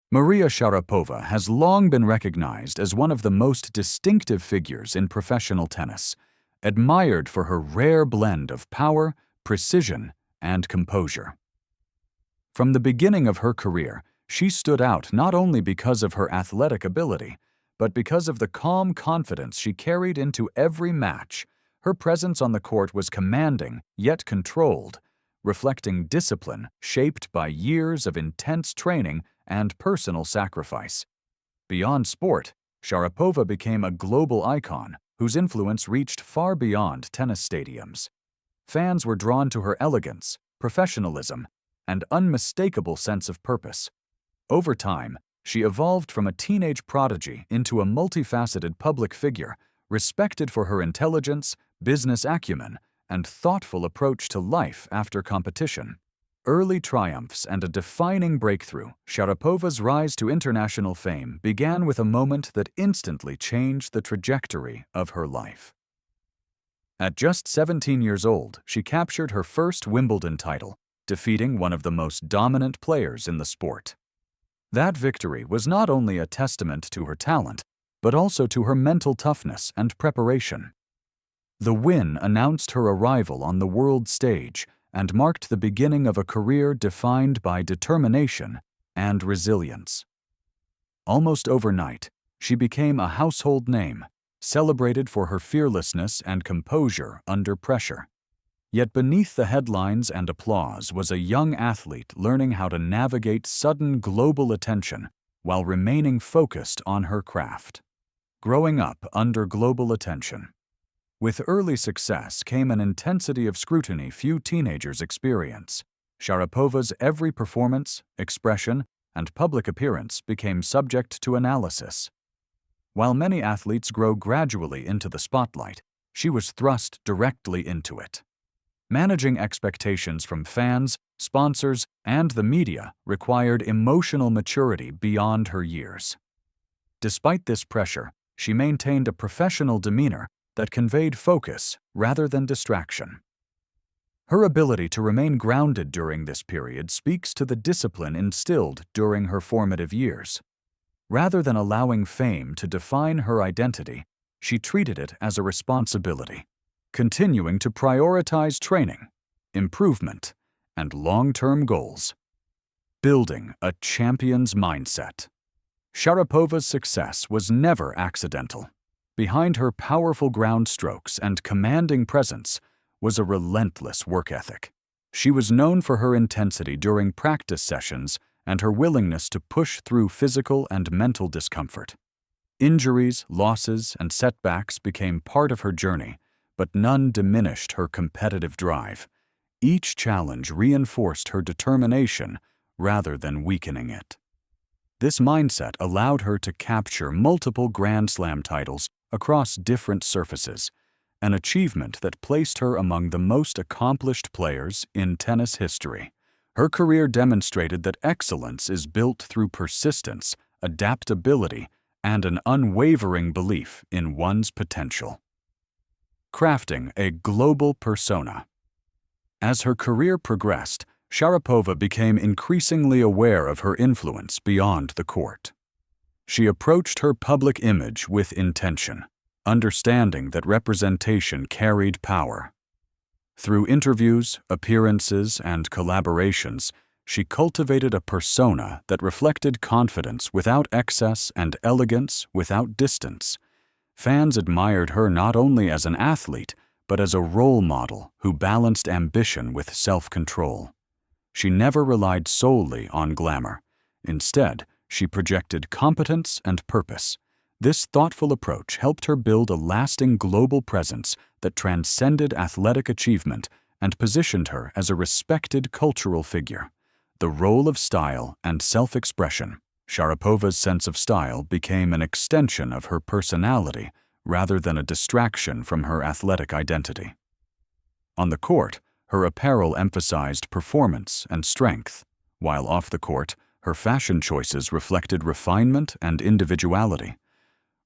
Maria Sharapova has long been recognized as one of the most distinctive figures in professional tennis, admired for her rare blend of power, precision, and composure. From the beginning of her career, she stood out not only because of her athletic ability, but because of the calm confidence she carried into every match. Her presence on the court was commanding, yet controlled, reflecting discipline shaped by years of intense training and personal sacrifice. Beyond sport, Sharapova became a global icon whose influence reached far beyond tennis stadiums. Fans were drawn to her elegance, professionalism, and unmistakable sense of purpose. Over time, she evolved from a teenage prodigy into a multifaceted public figure, respected for her intelligence, business acumen, and thoughtful approach to life after competition. Early triumphs and a defining breakthrough, Sharapova's rise to international fame began with a moment that instantly changed the trajectory of her life. At just 17 years old, she captured her first Wimbledon title, defeating one of the most dominant players in the sport. That victory was not only a testament to her talent, but also to her mental toughness and preparation. The win announced her arrival on the world stage and marked the beginning of a career defined by determination and resilience. Almost overnight, she became a household name, celebrated for her fearlessness and composure under pressure. Yet beneath the headlines and applause was a young athlete learning how to navigate sudden global attention while remaining focused on her craft. Growing up under global attention. With early success came an intensity of scrutiny few teenagers experience. Sharapova's every performance, expression, and public appearance became subject to analysis. While many athletes grow gradually into the spotlight, she was thrust directly into it. Managing expectations from fans, sponsors, and the media required emotional maturity beyond her years. Despite this pressure, she maintained a professional demeanor that conveyed focus rather than distraction. Her ability to remain grounded during this period speaks to the discipline instilled during her formative years. Rather than allowing fame to define her identity, she treated it as a responsibility, continuing to prioritize training, improvement, and long-term goals. Building a champion's mindset. Sharapova's success was never accidental. Behind her powerful ground strokes and commanding presence was a relentless work ethic. She was known for her intensity during practice sessions and her willingness to push through physical and mental discomfort. Injuries, losses, and setbacks became part of her journey, but none diminished her competitive drive. Each challenge reinforced her determination rather than weakening it. This mindset allowed her to capture multiple Grand Slam titles across different surfaces, an achievement that placed her among the most accomplished players in tennis history. Her career demonstrated that excellence is built through persistence, adaptability, and an unwavering belief in one's potential. Crafting a global persona. As her career progressed, Sharapova became increasingly aware of her influence beyond the court. She approached her public image with intention, understanding that representation carried power. Through interviews, appearances, and collaborations, she cultivated a persona that reflected confidence without excess and elegance without distance. Fans admired her not only as an athlete, but as a role model who balanced ambition with self-control. She never relied solely on glamour. Instead, she projected competence and purpose. This thoughtful approach helped her build a lasting global presence that transcended athletic achievement and positioned her as a respected cultural figure. The role of style and self-expression. Sharapova's sense of style became an extension of her personality rather than a distraction from her athletic identity. On the court, her apparel emphasized performance and strength, while off the court, her fashion choices reflected refinement and individuality.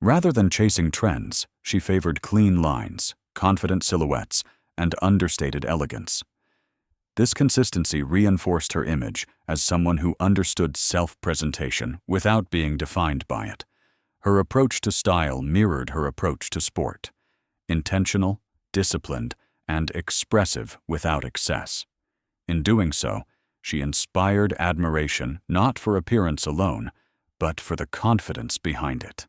Rather than chasing trends, she favored clean lines, confident silhouettes, and understated elegance. This consistency reinforced her image as someone who understood self-presentation without being defined by it. Her approach to style mirrored her approach to sport: intentional, disciplined, and expressive without excess. In doing so, she inspired admiration not for appearance alone, but for the confidence behind it.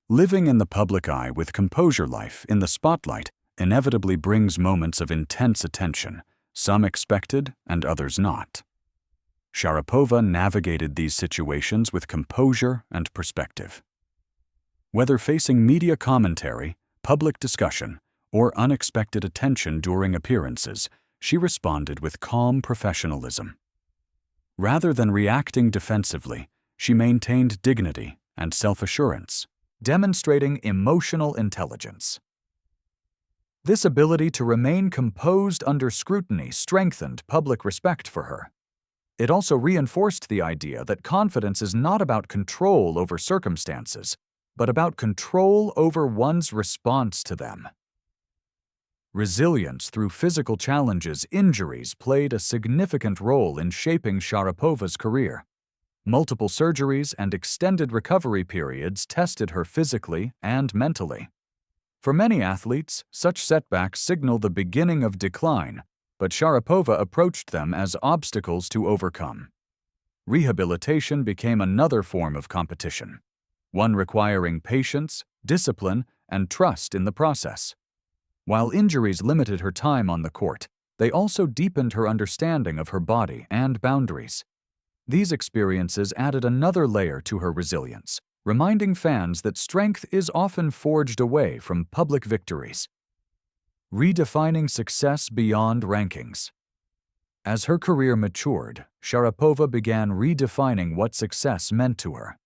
Living in the public eye with composure, life in the spotlight inevitably brings moments of intense attention, some expected and others not. Sharapova navigated these situations with composure and perspective. Whether facing media commentary, public discussion, or unexpected attention during appearances, she responded with calm professionalism. Rather than reacting defensively, she maintained dignity and self-assurance, demonstrating emotional intelligence. This ability to remain composed under scrutiny strengthened public respect for her. It also reinforced the idea that confidence is not about control over circumstances, but about control over one's response to them. Resilience through physical challenges, injuries played a significant role in shaping Sharapova's career. Multiple surgeries and extended recovery periods tested her physically and mentally. For many athletes, such setbacks signal the beginning of decline, but Sharapova approached them as obstacles to overcome. Rehabilitation became another form of competition, one requiring patience, discipline, and trust in the process. While injuries limited her time on the court, they also deepened her understanding of her body and boundaries. These experiences added another layer to her resilience, reminding fans that strength is often forged away from public victories. Redefining success beyond rankings. As her career matured, Sharapova began redefining what success meant to her.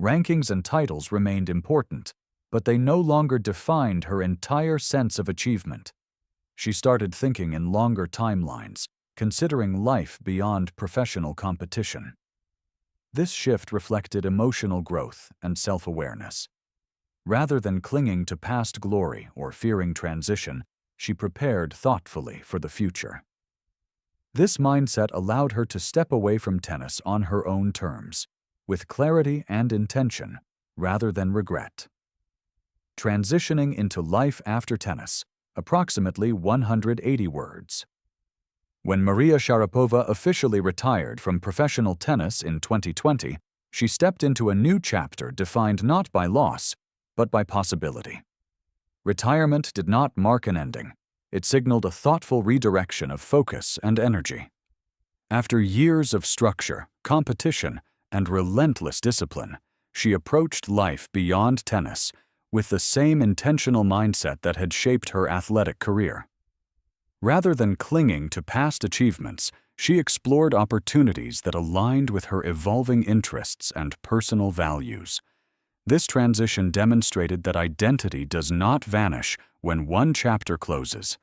Rankings and titles remained important, but they no longer defined her entire sense of achievement. She started thinking in longer timelines, considering life beyond professional competition. This shift reflected emotional growth and self-awareness. Rather than clinging to past glory or fearing transition, she prepared thoughtfully for the future. This mindset allowed her to step away from tennis on her own terms, with clarity and intention, rather than regret. Transitioning into life after tennis, approximately 180 words. When Maria Sharapova officially retired from professional tennis in 2020, she stepped into a new chapter defined not by loss, but by possibility. Retirement did not mark an ending. It signaled a thoughtful redirection of focus and energy. After years of structure, competition, and relentless discipline, she approached life beyond tennis with the same intentional mindset that had shaped her athletic career. Rather than clinging to past achievements, she explored opportunities that aligned with her evolving interests and personal values. This transition demonstrated that identity does not vanish when one chapter closes.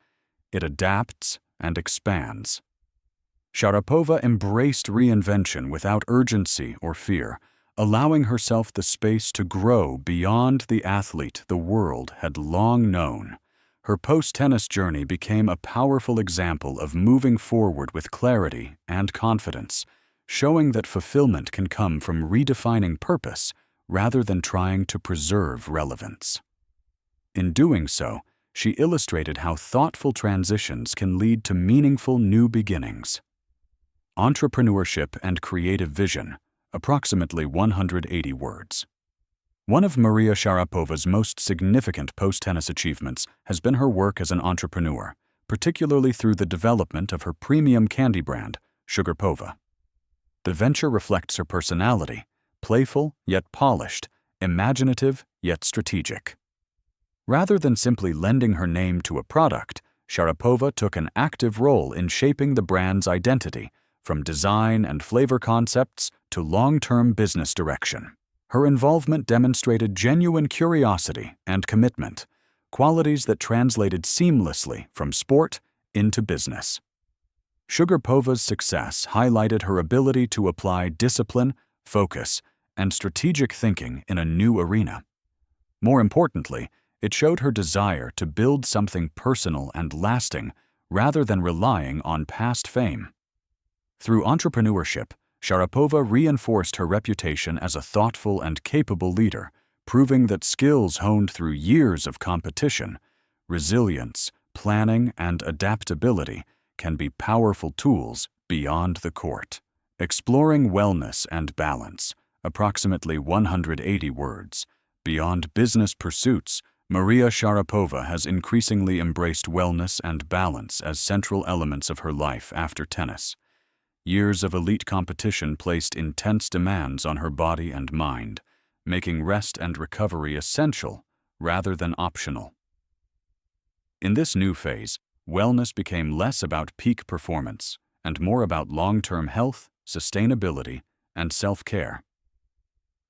It adapts and expands. Sharapova embraced reinvention without urgency or fear, allowing herself the space to grow beyond the athlete the world had long known. Her post-tennis journey became a powerful example of moving forward with clarity and confidence, showing that fulfillment can come from redefining purpose rather than trying to preserve relevance. In doing so, she illustrated how thoughtful transitions can lead to meaningful new beginnings. Entrepreneurship and creative vision, approximately 180 words. One of Maria Sharapova's most significant post-tennis achievements has been her work as an entrepreneur, particularly through the development of her premium candy brand, Sharapova. The venture reflects her personality, playful yet polished, imaginative yet strategic. Rather than simply lending her name to a product, Sharapova took an active role in shaping the brand's identity, from design and flavor concepts to long-term business direction. Her involvement demonstrated genuine curiosity and commitment, qualities that translated seamlessly from sport into business. Sharapova's success highlighted her ability to apply discipline, focus, and strategic thinking in a new arena. More importantly, it showed her desire to build something personal and lasting rather than relying on past fame. Through entrepreneurship, Sharapova reinforced her reputation as a thoughtful and capable leader, proving that skills honed through years of competition, resilience, planning, and adaptability can be powerful tools beyond the court. Exploring wellness and balance, approximately 180 words. Beyond business pursuits, Maria Sharapova has increasingly embraced wellness and balance as central elements of her life after tennis. Years of elite competition placed intense demands on her body and mind, making rest and recovery essential rather than optional. In this new phase, wellness became less about peak performance and more about long-term health, sustainability, and self-care.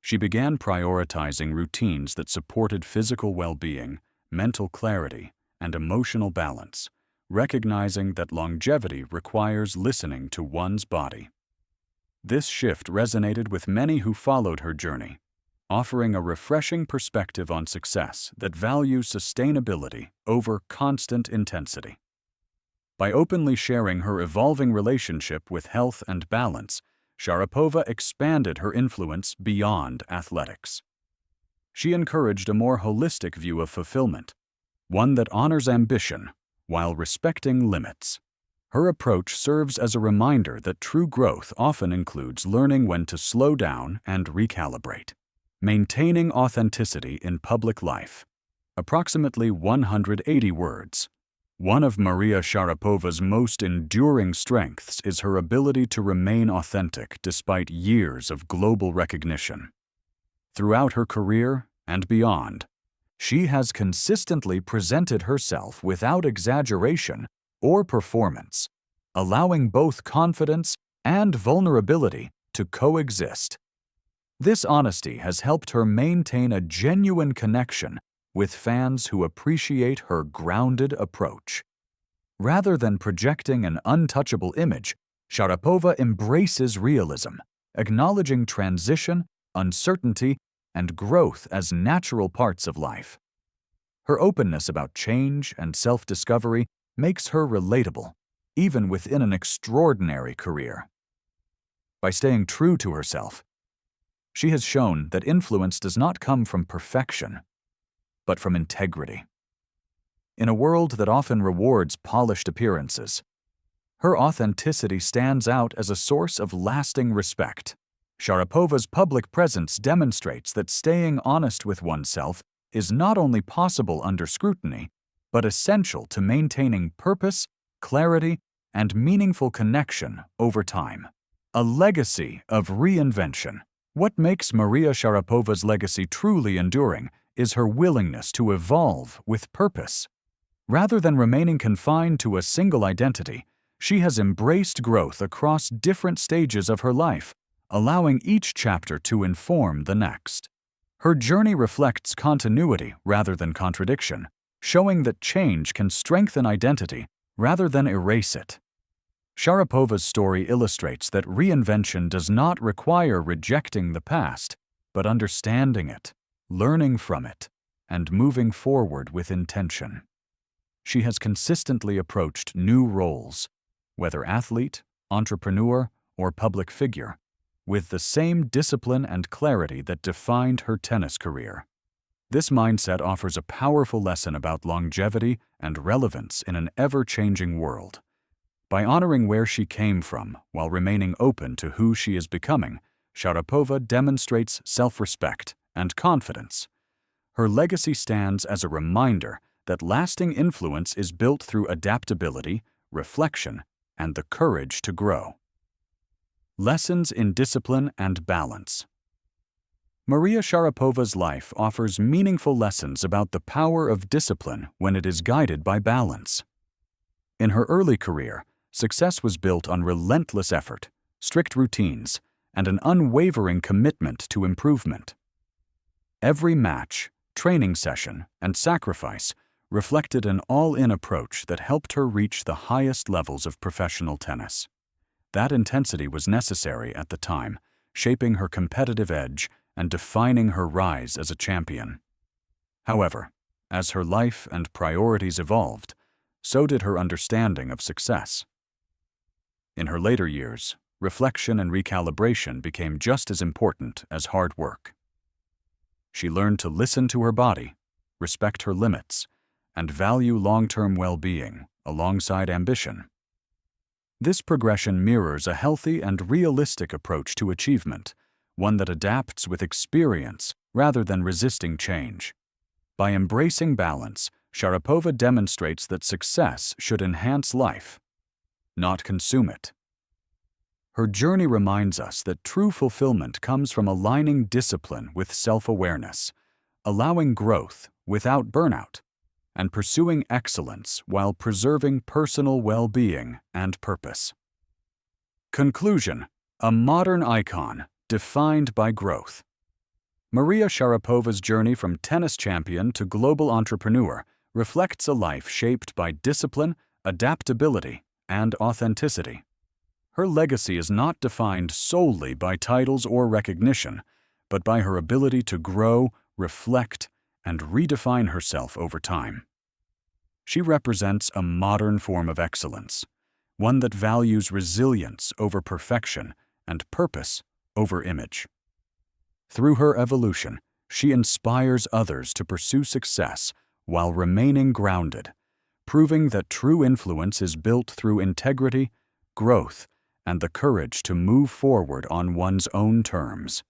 She began prioritizing routines that supported physical well-being, mental clarity, and emotional balance, recognizing that longevity requires listening to one's body. This shift resonated with many who followed her journey, offering a refreshing perspective on success that values sustainability over constant intensity. By openly sharing her evolving relationship with health and balance, Sharapova expanded her influence beyond athletics. She encouraged a more holistic view of fulfillment, one that honors ambition while respecting limits. Her approach serves as a reminder that true growth often includes learning when to slow down and recalibrate. Maintaining authenticity in public life. Approximately 180 words. One of Maria Sharapova's most enduring strengths is her ability to remain authentic despite years of global recognition. Throughout her career and beyond, she has consistently presented herself without exaggeration or performance, allowing both confidence and vulnerability to coexist. This honesty has helped her maintain a genuine connection with fans who appreciate her grounded approach. Rather than projecting an untouchable image, Sharapova embraces realism, acknowledging transition, uncertainty, and growth as natural parts of life. Her openness about change and self-discovery makes her relatable, even within an extraordinary career. By staying true to herself, she has shown that influence does not come from perfection, but from integrity. In a world that often rewards polished appearances, her authenticity stands out as a source of lasting respect. Sharapova's public presence demonstrates that staying honest with oneself is not only possible under scrutiny, but essential to maintaining purpose, clarity, and meaningful connection over time. A legacy of reinvention. What makes Maria Sharapova's legacy truly enduring is her willingness to evolve with purpose. Rather than remaining confined to a single identity, she has embraced growth across different stages of her life, allowing each chapter to inform the next. Her journey reflects continuity rather than contradiction, showing that change can strengthen identity rather than erase it. Sharapova's story illustrates that reinvention does not require rejecting the past, but understanding it, learning from it, and moving forward with intention. She has consistently approached new roles, whether athlete, entrepreneur, or public figure, with the same discipline and clarity that defined her tennis career. This mindset offers a powerful lesson about longevity and relevance in an ever-changing world. By honoring where she came from while remaining open to who she is becoming, Sharapova demonstrates self-respect and confidence. Her legacy stands as a reminder that lasting influence is built through adaptability, reflection, and the courage to grow. Lessons in discipline and balance. Maria Sharapova's life offers meaningful lessons about the power of discipline when it is guided by balance. In her early career, success was built on relentless effort, strict routines, and an unwavering commitment to improvement. Every match, training session, and sacrifice reflected an all-in approach that helped her reach the highest levels of professional tennis. That intensity was necessary at the time, shaping her competitive edge and defining her rise as a champion. However, as her life and priorities evolved, so did her understanding of success. In her later years, reflection and recalibration became just as important as hard work. She learned to listen to her body, respect her limits, and value long-term well-being alongside ambition. This progression mirrors a healthy and realistic approach to achievement, one that adapts with experience rather than resisting change. By embracing balance, Sharapova demonstrates that success should enhance life, not consume it. Her journey reminds us that true fulfillment comes from aligning discipline with self-awareness, allowing growth without burnout, and pursuing excellence while preserving personal well-being and purpose. Conclusion: a modern icon defined by growth. Maria Sharapova's journey from tennis champion to global entrepreneur reflects a life shaped by discipline, adaptability, and authenticity. Her legacy is not defined solely by titles or recognition, but by her ability to grow, reflect, and redefine herself over time. She represents a modern form of excellence, one that values resilience over perfection and purpose over image. Through her evolution, she inspires others to pursue success while remaining grounded, proving that true influence is built through integrity, growth, and the courage to move forward on one's own terms.